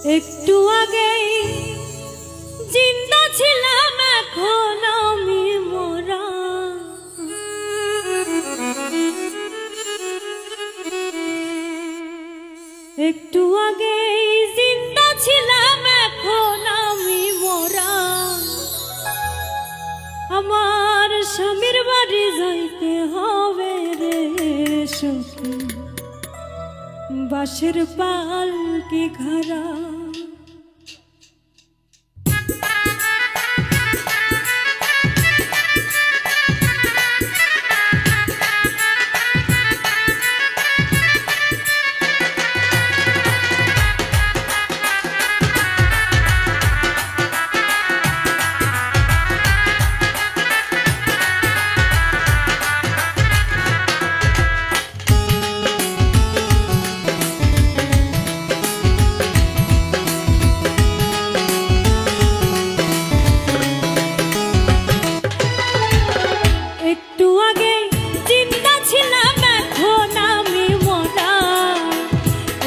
একটু আগেই জিন্দা ছিলাম, এখন আমি মরা। একটু আগেই জিন্দা ছিলাম, এখন আমি মরা। আমার স্বামীর বাড়ি যাইতে হবে রে সখী, বাঁশের পালকি ঘরা।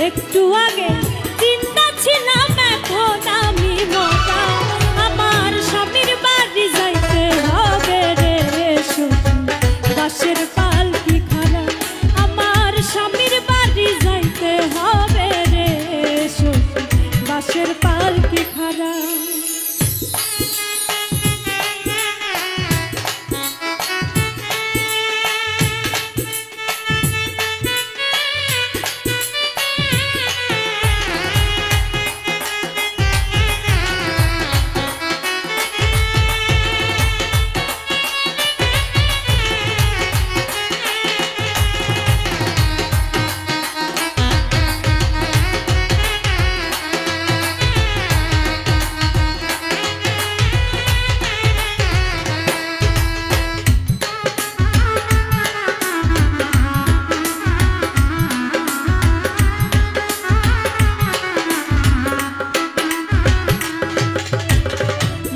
একটু আগে জিন্দা ছিলাম, এখন আমি মরা। আমার স্বামীর বাড়ি যাইতে হবে রে সখী, বাঁশের পালকি ঘরা। আমার স্বামীর বাড়ি যাইতে হবে রে সখী, বাঁশের পালকি ঘরা।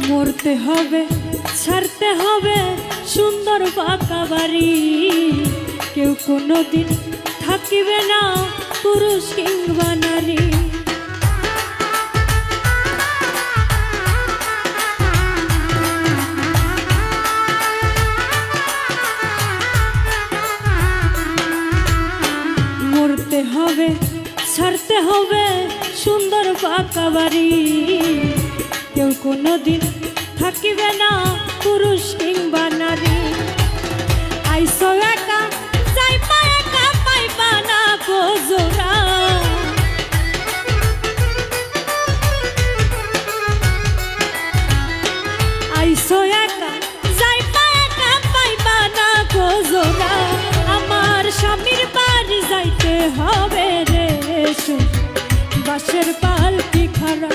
মরতে হবে, ছাড়তে হবে সুন্দর পাকা বাড়ি। কেউ কোনোদিন থাকিবে না পুরুষ কিংবা নারী। মরতে হবে, ছাড়তে হবে সুন্দর পাকা বাড়ি। কেউ কোনোদিন থাকিবে না পুরুষ কিংবা নারী। আইসো একা যাইবা একা, পাইবা না গো জোড়া। আইসো একা যাইবা একা, পাইবা না গো জোড়া। আমার স্বামীর বাড়ি যাইতে হবে রে সখী, বাঁশের পালকি ঘরা।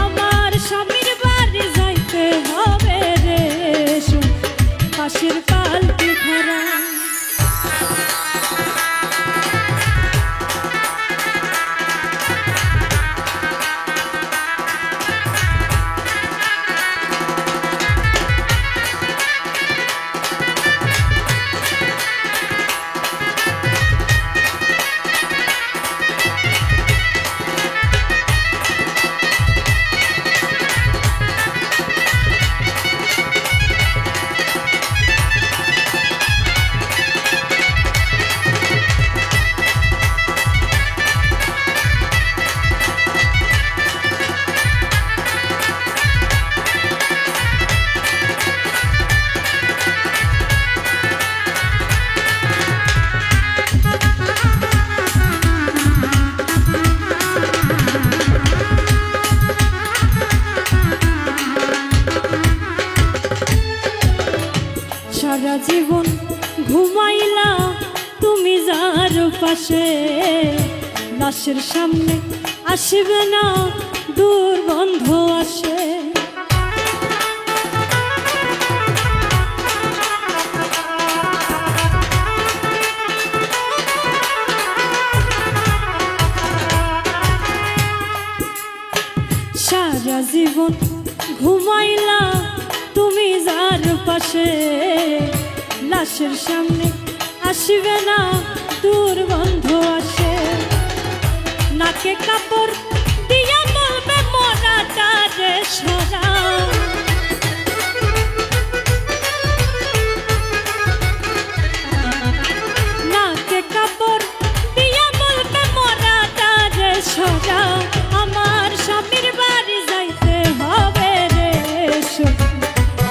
আমার স্বামীর বাড়ি যাইতে হবে রে সখী, বাঁশের পালকি ঘরা। সারা জীবন ঘুমাইলা তুমি যার পাশে, লাশের সামনে আসিবে না দুর্গন্ধ আসে। সারা জীবন ঘুমাইলা তুমি যার পাশে, লাশের সামনে আসিবে না দুর্গন্ধ আসে। নাকে কাপড় দিয়া বলবে সরা নাকে কাপড় দিয়া বলবে মরাটারে সরা আমার স্বামীর বাড়ি যাইতে হবে রে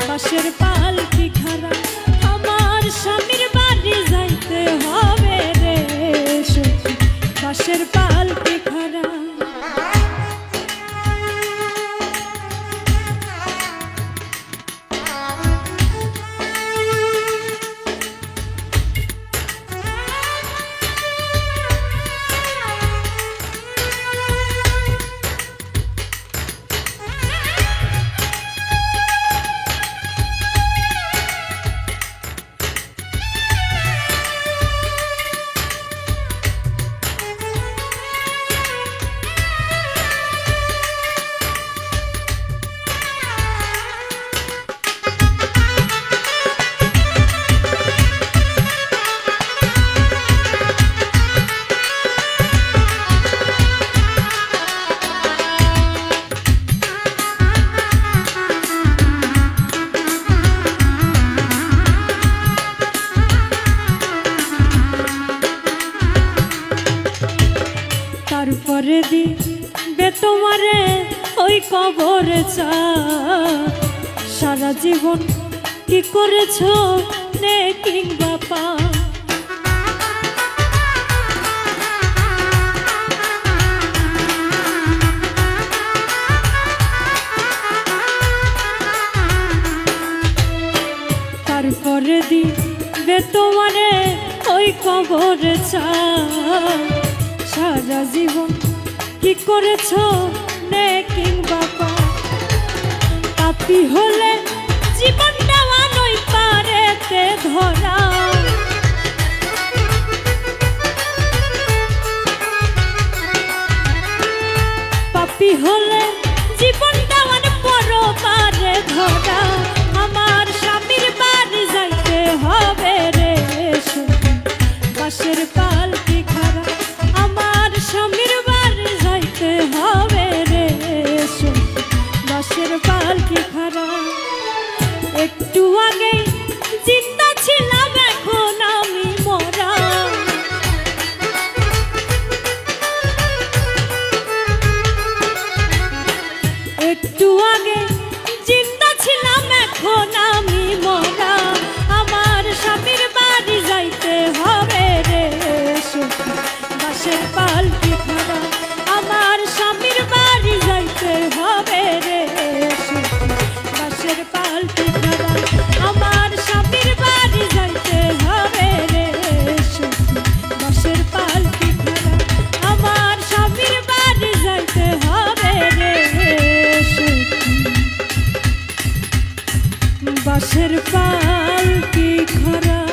বাঁশের পালকি খাড়া আমার স্বামীর বাড়ি যাইতে হবে রে বাঁশের পালকি খাড়া তারপরে দিবে তোমারে ওই কবর সারা জীবন কি করেছো নেকি বাপা তারপরে দিবে তোমারে ওই কবর সারা জীবন কি করেছো নেকি বাবা পাপী হলে জীবন দেওয়া নই পারেতে ধরা পাপী হলে জীবন দেওয়ার পর পারে ধরা আমার স্বামীর বাড়ি যাইতে হবে রে বাঁশের পালকি খাড়া আমার স্বামীর বাড়ি যাইতে হবে রে বাঁশের পালকি খাড়া একটু আগে জিন্দা ছিলাম এখন আমি মরা একটু আগে জিন্দা ছিলাম এখন আমি মরা আমার স্বামীর বাড়ি যাইতে হবে রে বাঁশের পালকি খাড়া আমার স্বামীর বাড়ি যাইতে হবে রে বাঁশের পালকি খাড়া আমার স্বামীর বাড়ি যাইতে হবে রে বাঁশের পালকি খাড়া আমার স্বামীর বাড়ি যাইতে হবে রে বাঁশের পালকি খাড়া।